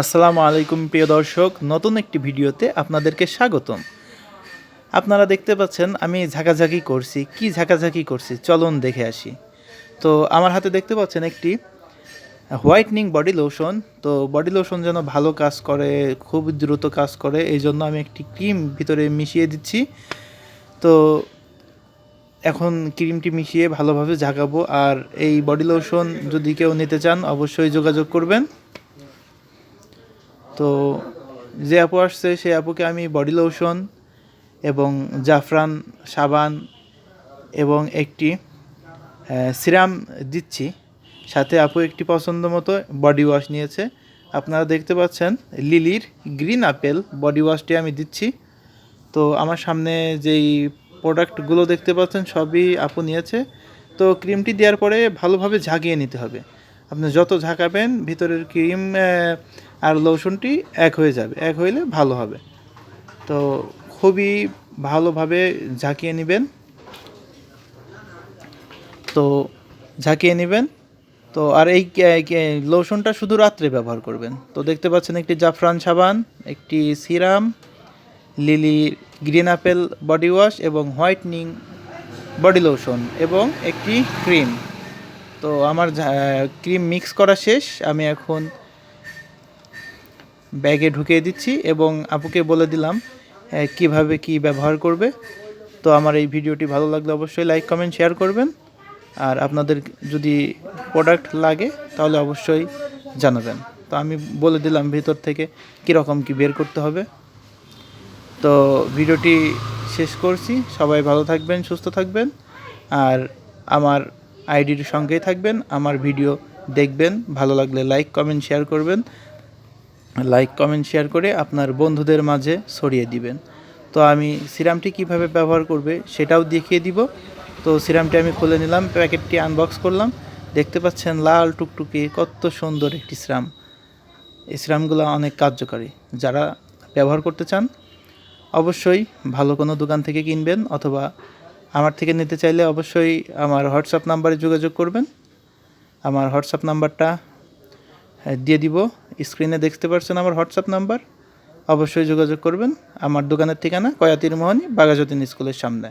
আসসালামু আলাইকুম প্রিয় দর্শক, নতুন একটি ভিডিওতে আপনাদেরকে স্বাগতম। আপনারা দেখতে পাচ্ছেন আমি ঝাঁকাঝাঁকি করছি। কি ঝাঁকাঝাঁকি করছি চলুন দেখে আসি। তো আমার হাতে দেখতে পাচ্ছেন একটি হোয়াইটনিং বডি লোশন। তো বডি লোশন যেন ভালো কাজ করে, খুব দ্রুত কাজ করে, এই জন্য আমি একটি ক্রিম ভিতরে মিশিয়ে দিচ্ছি। তো এখন ক্রিমটি মিশিয়ে ভালোভাবে ঝাঁকাবো। আর এই বডি লোশন যদি কেউ নিতে চান অবশ্যই যোগাযোগ করবেন। তো যে আপু আসছে সেই আপুকে আমি বডি লোশন এবং জাফরান সাবান এবং একটি সিরাম দিচ্ছি। সাথে আপু একটি পছন্দ মতো বডি ওয়াশ নিয়েছে। আপনারা দেখতে পাচ্ছেন লিলির গ্রিন আপেল বডি ওয়াশটি আমি দিচ্ছি। তো আমার সামনে যেই প্রোডাক্টগুলো দেখতে পাচ্ছেন সবই আপু নিয়েছে। তো ক্রিমটি দেওয়ার পরে ভালোভাবে ঝাঁকিয়ে নিতে হবে। আপনি যত ঝাঁকাবেন ভিতরের ক্রিম আর লোশনটি এক হয়ে যাবে, এক হইলে ভালো হবে। তো খুবই ভালোভাবে ঝাঁকিয়ে নেবেন। তো ঝাঁকিয়ে নেবেন। তো আর এই লোশনটা শুধু রাত্রে ব্যবহার করবেন। তো দেখতে পাচ্ছেন একটি জাফরান সাবান, একটি serum, lily green apple body wash এবং হোয়াইটনিং বডি লোশন এবং একটি ক্রিম। তো আমার ক্রিম মিক্স করা শেষ। আমি এখন ব্যাগে ঢুকিয়ে দিচ্ছি এবং আপুকে বলে দিলাম কিভাবে কি ব্যবহার করবে। তো আমার এই ভিডিওটি ভালো লাগলে অবশ্যই লাইক কমেন্ট শেয়ার করবেন। আর আপনাদের যদি প্রোডাক্ট লাগে তাহলে অবশ্যই জানাবেন। তো আমি বলে দিলাম ভিতর থেকে কীরকম কি বের করতে হবে। তো ভিডিওটি শেষ করছি। সবাই ভালো থাকবেন, সুস্থ থাকবেন। আর আমার আইডির সঙ্গেই থাকবেন, আমার ভিডিও দেখবেন। ভালো লাগলে লাইক কমেন্ট শেয়ার করবেন। লাইক কমেন্ট শেয়ার করে আপনার বন্ধুদের মাঝে ছড়িয়ে দিবেন। তো আমি সিরামটি কিভাবে ব্যবহার করবে সেটাও দেখিয়ে দিব। তো সিরামটি আমি খুলে নিলাম, প্যাকেটটি আনবক্স করলাম। দেখতে পাচ্ছেন লাল টুকটুকে কত সুন্দর একটি সিরাম। এই সিরামগুলো অনেক কার্যকারী। যারা ব্যবহার করতে চান অবশ্যই ভালো কোনো দোকান থেকে কিনবেন, অথবা আমার থেকে নিতে চাইলে অবশ্যই আমার হোয়াটসঅ্যাপ নাম্বারে যোগাযোগ করবেন। আমার হোয়াটসঅ্যাপ নাম্বারটা দিয়ে দিব। স্ক্রিনে দেখতে পাচ্ছেন আমার হোয়াটসঅ্যাপ নাম্বার। অবশ্যই যোগাযোগ করবেন। আমার দোকানের ঠিকানা কয়াতির মোহনী বাঘাযতীন স্কুলের সামনে।